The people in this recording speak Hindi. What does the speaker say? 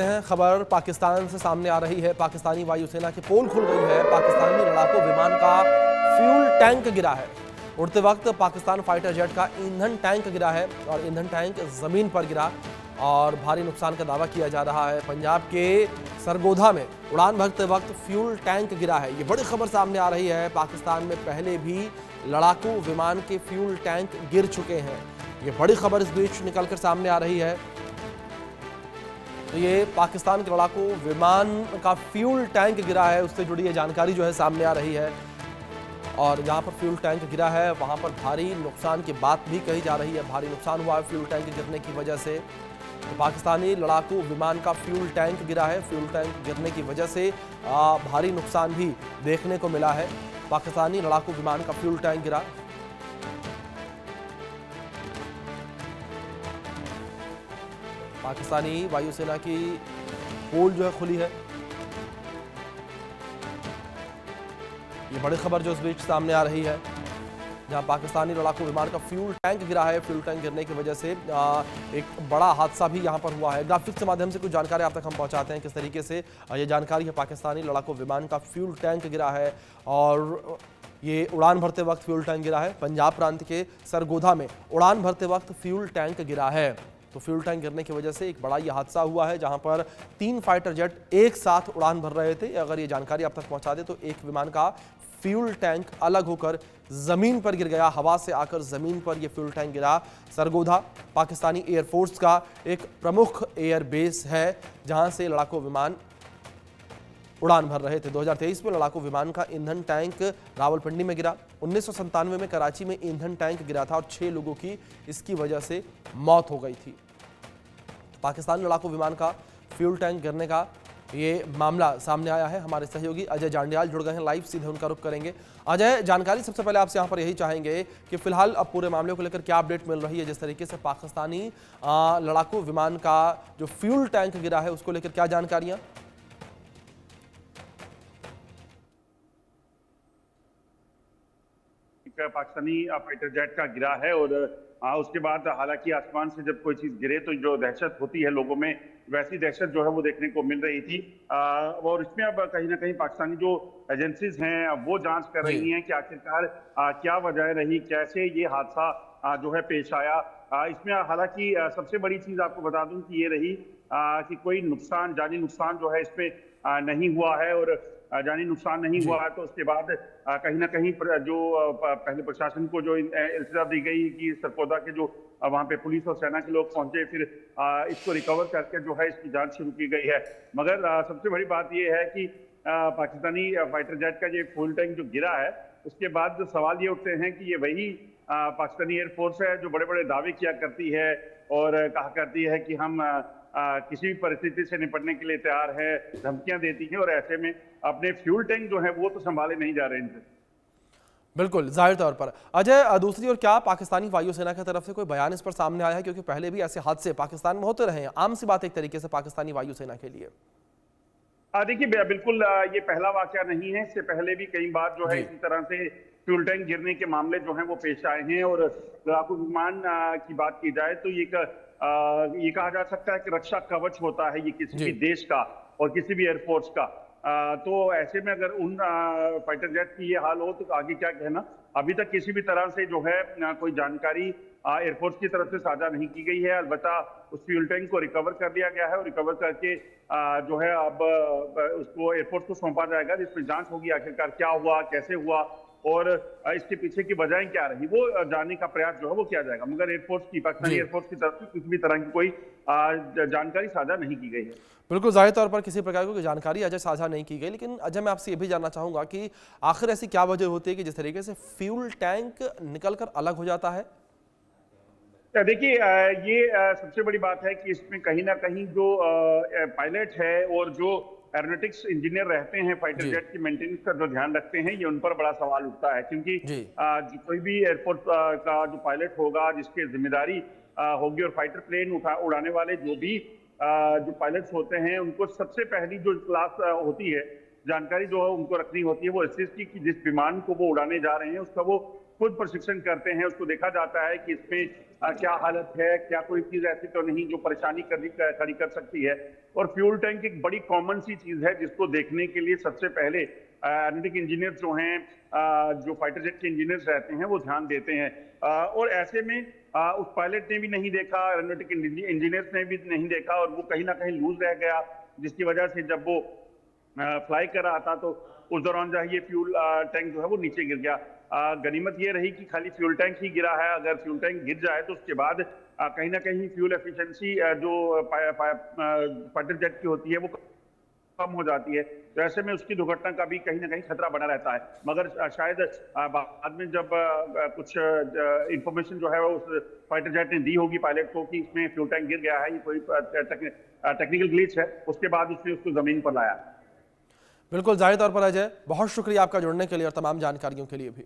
हैं खबर पाकिस्तान से सामने आ रही है। पाकिस्तानी वायुसेना की पोल खुल गई है। पाकिस्तानी लड़ाकू विमान का फ्यूल टैंक गिरा है। उड़ते वक्त पाकिस्तान फाइटर जेट का ईंधन टैंक गिरा है और ईंधन टैंक जमीन पर गिरा और भारी नुकसान का दावा किया जा रहा है। पंजाब के सरगोधा में उड़ान भरते वक्त फ्यूल टैंक गिरा है। ये बड़ी खबर सामने आ रही है। पाकिस्तान में पहले भी लड़ाकू विमान के फ्यूल टैंक गिर चुके हैं। ये बड़ी खबर इस बीच निकलकर सामने आ रही है। तो ये पाकिस्तान के लड़ाकू विमान का फ्यूल टैंक गिरा है, उससे जुड़ी ये जानकारी जो है सामने आ रही है। और जहां पर फ्यूल टैंक गिरा है वहां पर भारी नुकसान की बात भी कही जा रही है। भारी नुकसान हुआ है फ्यूल टैंक गिरने की वजह से। तो पाकिस्तानी लड़ाकू विमान का फ्यूल टैंक गिरा है। फ्यूल टैंक गिरने की वजह से भारी नुकसान भी देखने को मिला है। पाकिस्तानी लड़ाकू विमान का फ्यूल टैंक गिरा। पाकिस्तानी वायुसेना की पोल जो है खुली है। ये बड़ी खबर जो इस बीच सामने आ रही है, जहां पाकिस्तानी लड़ाकू विमान का फ्यूल टैंक गिरा है। फ्यूल टैंक गिरने की वजह से एक बड़ा हादसा भी यहां पर हुआ है। ग्राफिक्स के माध्यम से कुछ जानकारी आप तक हम पहुंचाते हैं किस तरीके से ये जानकारी है। पाकिस्तानी लड़ाकू विमान का फ्यूल टैंक गिरा है और ये उड़ान भरते वक्त फ्यूल टैंक गिरा है। पंजाब प्रांत के सरगोधा में उड़ान भरते वक्त फ्यूल टैंक गिरा है। तो फ्यूल टैंक गिरने की वजह से एक बड़ा ये हादसा हुआ है, जहां पर 3 फाइटर जेट एक साथ उड़ान भर रहे थे। अगर ये जानकारी आप तक पहुंचा दे तो एक विमान का फ्यूल टैंक अलग होकर जमीन पर गिर गया। हवा से आकर जमीन पर यह फ्यूल टैंक गिरा। सरगोधा पाकिस्तानी एयरफोर्स का एक प्रमुख एयर बेस है, जहां से लड़ाकू विमान उड़ान भर रहे थे। 2023 में लड़ाकू विमान का ईंधन टैंक रावलपिंडी में गिरा। 1997 में कराची में ईंधन टैंक गिरा था और 6 लोगों की इसकी वजह से मौत हो गई थी। पाकिस्तान लड़ाकू विमान का फ्यूल टैंक गिरने का ये मामला सामने आया है। हमारे सहयोगी अजय जांडियाल जुड़ गए हैं लाइव, सीधे उनका रुख करेंगे। अजय, जानकारी सबसे पहले आपसे यहाँ पर यही चाहेंगे कि फिलहाल अब पूरे मामले को लेकर क्या अपडेट मिल रही है। जिस तरीके से पाकिस्तानी लड़ाकू विमान का जो फ्यूल टैंक गिरा है उसको लेकर क्या जानकारियां? पाकिस्तानी फाइटर जेट का गिरा है और उसके बाद हालांकि आसमान से जब कोई चीज गिरे तो जो दहशत होती है लोगों में, वैसी दहशत जो है वो देखने को मिल रही थी। और इसमें अब कहीं ना कहीं पाकिस्तानी जो एजेंसीज हैं वो जांच कर रही हैं कि आखिरकार क्या वजह रही, कैसे ये हादसा जो है पेश आया। इसमें हालांकि सबसे बड़ी चीज आपको बता दूं कि ये रही कि कोई नुकसान, जानी नुकसान जो है इसमें नहीं हुआ है। और जानी नुकसान नहीं हुआ है तो उसके बाद कहीं ना कहीं जो पहले प्रशासन को जो इल्तिजा दी गई कि सरगोधा के जो वहां पे पुलिस और सेना के लोग पहुंचे, फिर इसको रिकवर करके जो है इसकी जांच शुरू की गई है। मगर सबसे बड़ी बात यह है कि पाकिस्तानी फाइटर जेट का ये फ्यूल टैंक जो गिरा है उसके बाद जो सवाल ये उठते हैं कि ये वही पाकिस्तानी एयरफोर्स है जो बड़े बड़े दावे किया करती है और कहा करती है कि हम किसी भी परिस्थिति से निपटने के लिए तैयार है, धमकियां देती है और ऐसे में अपने फ्यूल टैंक जो है वो तो संभाले नहीं जा रहे इनसे। बिल्कुल, जाहिर तौर पर। अजय, दूसरी ओर क्या पाकिस्तानी वायुसेना की तरफ से कोई बयान इस पर सामने आया है? क्योंकि पहले भी ऐसे हादसे पाकिस्तान में होते रहे हैं, आम सी बात एक तरीके से पाकिस्तानी वायुसेना के लिए। देखिए बिल्कुल ये पहला वाकया नहीं है। इससे पहले भी कई बार जो है इसी तरह से फ्यूल टैंक गिरने के मामले जो हैं वो पेश आए हैं। और लड़ाकू विमान की बात की जाए तो ये कहा जा सकता है कि रक्षा कवच होता है ये किसी भी देश का और किसी भी एयरफोर्स का। तो ऐसे में अगर उन फाइटर जेट की ये हाल हो तो आगे क्या कहना। अभी तक किसी भी तरह से जो है कोई जानकारी एयरफोर्स की तरफ से साझा नहीं की गई है। अलबत्ता उस फ्यूल टैंक को रिकवर कर लिया गया है और रिकवर करके जो है अब उसको एयरफोर्स को सौंपा जाएगा, जिसमें जांच होगी आखिरकार क्या हुआ, कैसे हुआ और इसके पीछे की वजह क्या रही, वो जानने का प्रयास जो है वो किया जाएगा। मगर एयरफोर्स की, पाकिस्तानी एयरफोर्स की तरफ से किसी भी तरह की कोई जानकारी साझा नहीं की गई है। बिल्कुल, जाहिर तौर पर किसी प्रकार की जानकारी अजय साझा नहीं की गई। लेकिन अजय, मैं आपसे ये भी जानना चाहूंगा कि आखिर ऐसी क्या वजह होती है कि जिस तरीके से फ्यूल टैंक निकलकर अलग हो जाता है? देखिए ये सबसे बड़ी बात है कि इसमें कहीं ना कहीं जो पायलट है और जो एरोनॉटिक्स इंजीनियर रहते हैं फाइटर जेट की मेंटेनेंस का जो ध्यान रखते हैं, ये उन पर बड़ा सवाल उठता है। क्योंकि कोई भी एयरपोर्ट का जो पायलट होगा जिसकी जिम्मेदारी होगी और फाइटर प्लेन उड़ाने वाले जो भी जो पायलट्स होते हैं उनको सबसे पहली जो क्लास होती है, जानकारी जो है उनको रखनी होती है वो इस चीज की कि जिस विमान को वो उड़ाने जा रहे हैं उसका वो खुद प्रशिक्षण करते हैं उसको देखा जाता है कि इसमें क्या हालत है, क्या कोई चीज ऐसी तो नहीं जो परेशानी खड़ी कर सकती है। और फ्यूल टैंक एक बड़ी कॉमन सी चीज है जिसको देखने के लिए सबसे पहले एरोनॉटिक इंजीनियर्स जो हैं, जो फाइटर जेट के इंजीनियर्स रहते हैं वो ध्यान देते हैं। और ऐसे में उस पायलट ने भी नहीं देखा, एरोनॉटिक इंजीनियर्स ने भी नहीं देखा और वो कहीं ना कहीं लूज रह गया, जिसकी वजह से जब वो फ्लाई कर रहा था तो उस दौरान जो है ये फ्यूल टैंक जो है वो नीचे गिर गया। गनीमत ये रही कि खाली फ्यूल टैंक ही गिरा है। अगर फ्यूल टैंक गिर जाए तो उसके बाद कहीं ना कहीं फ्यूल एफिशिएंसी जो फाइटर जेट की होती है वो कम हो जाती है, तो ऐसे में उसकी दुर्घटना का भी कहीं ना कहीं खतरा बना रहता है। मगर शायद बाद में जब कुछ इंफॉर्मेशन जो है वो उस फाइटर जेट ने दी होगी पायलट को कि इसमें फ्यूल टैंक गिर गया है, ये कोई टेक्निकल ग्लिच है, उसके बाद उसने उसको जमीन पर लाया। बिल्कुल, जाहिर तौर पर अजय, बहुत शुक्रिया आपका जुड़ने के लिए और तमाम जानकारियों के लिए भी।